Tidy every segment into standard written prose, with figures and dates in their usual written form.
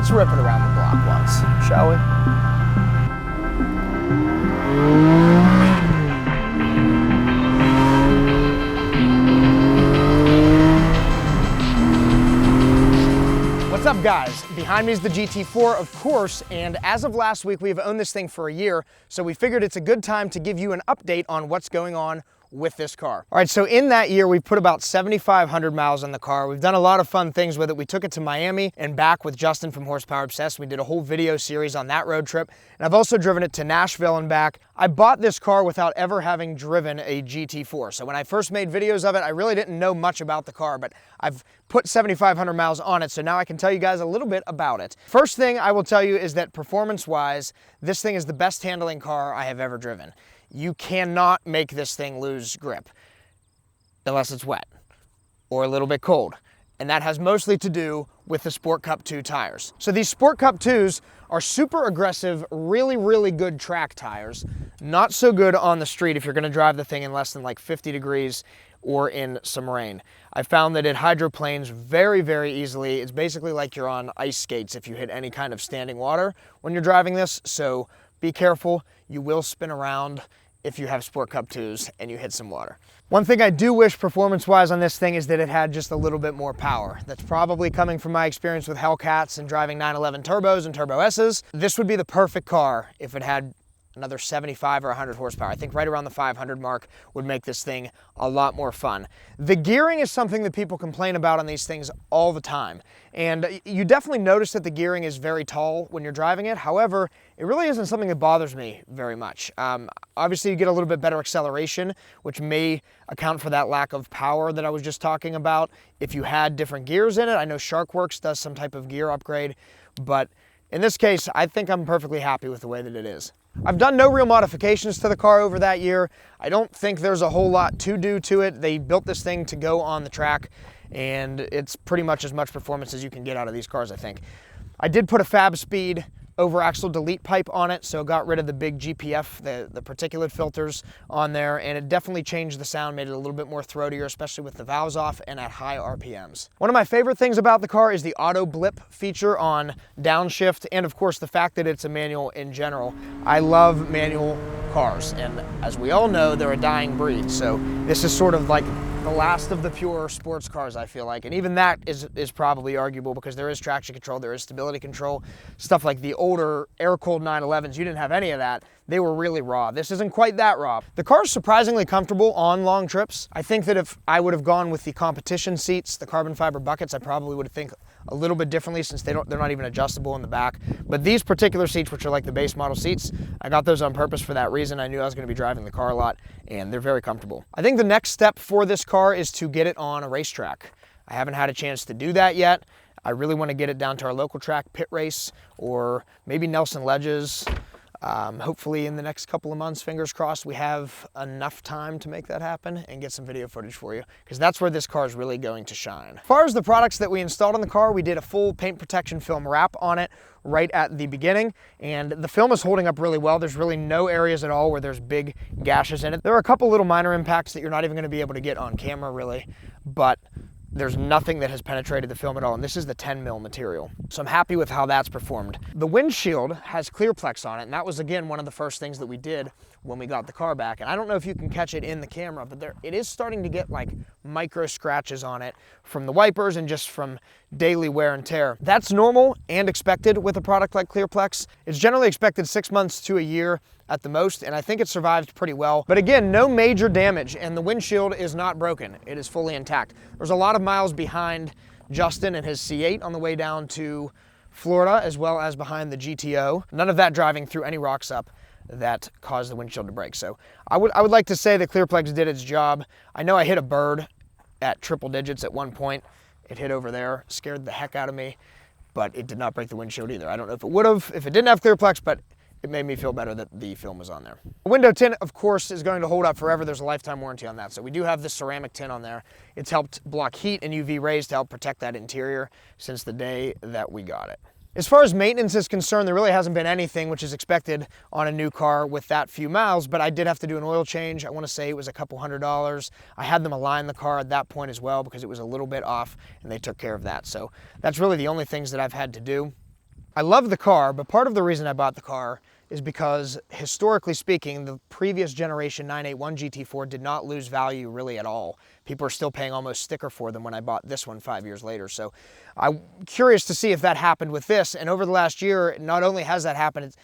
let's rip it around the block once, shall we? What's up, guys? Behind me is the GT4, of course, and as of last week, we've owned this thing for a year, so we figured it's a good time to give you an update on what's going on with this car. All right, so in that year, we've put about 7,500 miles on the car. We've done a lot of fun things with it. We took it to Miami and back with Justin from Horsepower Obsessed. We did a whole video series on that road trip, and I've also driven it to Nashville and back. I bought this car without ever having driven a GT4. So when I first made videos of it, I really didn't know much about the car, but I've put 7,500 miles on it, so now I can tell you guys a little bit about it. First thing I will tell you is that performance-wise, this thing is the best handling car I have ever driven. You cannot make this thing lose grip unless it's wet or a little bit cold. And that has mostly to do with the Sport Cup 2 tires. So these Sport Cup 2s are super aggressive, really, really good track tires. Not so good on the street if you're gonna drive the thing in less than like 50 degrees or in some rain. I found that it hydroplanes very, very easily. It's basically like you're on ice skates if you hit any kind of standing water when you're driving this, so be careful. You will spin around if you have Sport Cup 2s and you hit some water. One thing I do wish performance-wise on this thing is that it had just a little bit more power. That's probably coming from my experience with Hellcats and driving 911 turbos and Turbo S's. This would be the perfect car if it had another 75 or 100 horsepower. I think right around the 500 mark would make this thing a lot more fun. The gearing is something that people complain about on these things all the time. And you definitely notice that the gearing is very tall when you're driving it. However, it really isn't something that bothers me very much. Obviously, you get a little bit better acceleration, which may account for that lack of power that I was just talking about. If you had different gears in it, I know SharkWorks does some type of gear upgrade, but in this case, I think I'm perfectly happy with the way that it is. I've done no real modifications to the car over that year. I don't think there's a whole lot to do to it. They built this thing to go on the track, and it's pretty much as much performance as you can get out of these cars, I think. I did put a Fab Speed over axle delete pipe on it, so got rid of the big GPF, the particulate filters on there, and it definitely changed the sound, made it a little bit more throatier, especially with the valves off and at high RPMs. One of my favorite things about the car is the auto blip feature on downshift, and of course the fact that it's a manual in general. I love manual cars, and as we all know, they're a dying breed, so this is sort of like the last of the pure sports cars, I feel like. And even that is probably arguable because there is traction control, there is stability control, stuff like the older air-cooled 911s, you didn't have any of that. They were really raw. This isn't quite that raw. The car is surprisingly comfortable on long trips. I think that if I would have gone with the competition seats, the carbon fiber buckets, I probably would think a little bit differently since they're not even adjustable in the back. But these particular seats, which are like the base model seats, I got those on purpose for that reason. I knew I was going to be driving the car a lot, and they're very comfortable. I think the next step for this car is to get it on a racetrack. I haven't had a chance to do that yet. I really want to get it down to our local track, Pit Race, or maybe Nelson Ledges. Hopefully in the next couple of months, fingers crossed, we have enough time to make that happen and get some video footage for you, because that's where this car is really going to shine. As far as the products that we installed on the car, we did a full paint protection film wrap on it right at the beginning, and the film is holding up really well. There's really no areas at all where there's big gashes in it. There are a couple little minor impacts that you're not even going to be able to get on camera really, but there's nothing that has penetrated the film at all, and this is the 10 mil material. So I'm happy with how that's performed. The windshield has Clearplex on it, and that was, again, one of the first things that we did when we got the car back. And I don't know if you can catch it in the camera, but it is starting to get like micro scratches on it from the wipers and just from daily wear and tear. That's normal and expected with a product like Clearplex. It's generally expected 6 months to a year at the most, and I think it survived pretty well. But again, no major damage, and the windshield is not broken. It is fully intact. There's a lot of miles behind Justin and his C8 on the way down to Florida, as well as behind the GTO. None of that driving through any rocks up that caused the windshield to break. So I would like to say that Clearplex did its job. I know I hit a bird at triple digits at one point. It hit over there, scared the heck out of me, but it did not break the windshield either. I don't know if it would have if it didn't have Clearplex, but it made me feel better that the film was on there. The window tint, of course, is going to hold up forever. There's a lifetime warranty on that. So we do have the ceramic tint on there. It's helped block heat and UV rays to help protect that interior since the day that we got it. As far as maintenance is concerned, there really hasn't been anything, which is expected on a new car with that few miles, but I did have to do an oil change. I want to say it was a couple $100. I had them align the car at that point as well because it was a little bit off, and they took care of that. So that's really the only things that I've had to do. I love the car, but part of the reason I bought the car is because, historically speaking, the previous generation 981 GT4 did not lose value really at all. People are still paying almost sticker for them when I bought this one 5 years later. So I'm curious to see if that happened with this. And over the last year, not only has that happened, it's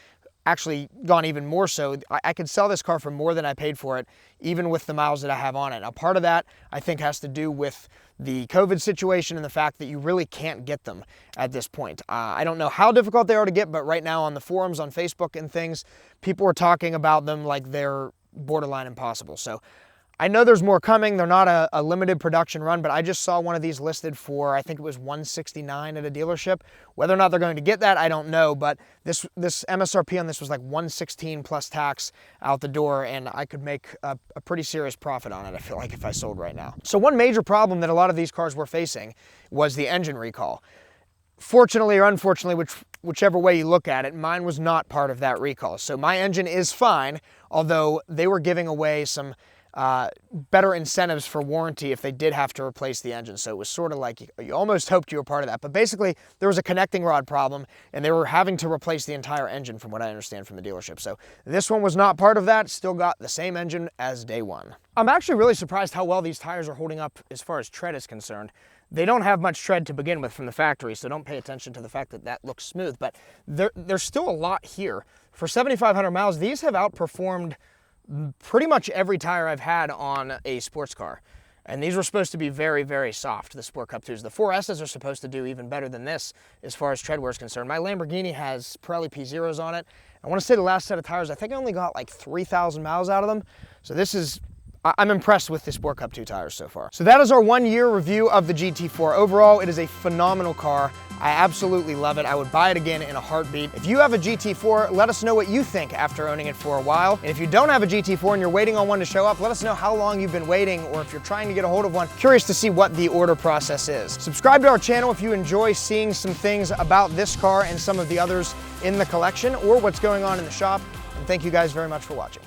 actually gone even more so. I could sell this car for more than I paid for it, even with the miles that I have on it. Now, part of that, I think, has to do with the COVID situation and the fact that you really can't get them at this point. I don't know how difficult they are to get, but right now on the forums, on Facebook and things, people are talking about them like they're borderline impossible. So I know there's more coming. They're not a limited production run, but I just saw one of these listed for, I think it was $169 at a dealership. Whether or not they're going to get that, I don't know, but this MSRP on this was like $116 plus tax out the door, and I could make a pretty serious profit on it, I feel like, if I sold right now. So one major problem that a lot of these cars were facing was the engine recall. Fortunately or unfortunately, whichever way you look at it, mine was not part of that recall. So my engine is fine, although they were giving away some better incentives for warranty if they did have to replace the engine. So it was sort of like you almost hoped you were part of that. But basically, there was a connecting rod problem, and they were having to replace the entire engine from what I understand from the dealership. So this one was not part of that, still got the same engine as day one. I'm actually really surprised how well these tires are holding up as far as tread is concerned. They don't have much tread to begin with from the factory, so don't pay attention to the fact that that looks smooth, but there's still a lot here. For 7,500 miles, these have outperformed pretty much every tire I've had on a sports car. And these were supposed to be very, very soft, the Sport Cup 2s. The 4S's are supposed to do even better than this as far as tread wear is concerned. My Lamborghini has Pirelli P0s on it. I want to say the last set of tires, I think I only got like 3,000 miles out of them. So this is, I'm impressed with the Sport Cup 2 tires so far. So that is our 1 year review of the GT4. Overall, it is a phenomenal car. I absolutely love it. I would buy it again in a heartbeat. If you have a GT4, let us know what you think after owning it for a while. And if you don't have a GT4 and you're waiting on one to show up, let us know how long you've been waiting, or if you're trying to get a hold of one, curious to see what the order process is. Subscribe to our channel if you enjoy seeing some things about this car and some of the others in the collection, or what's going on in the shop. And thank you guys very much for watching.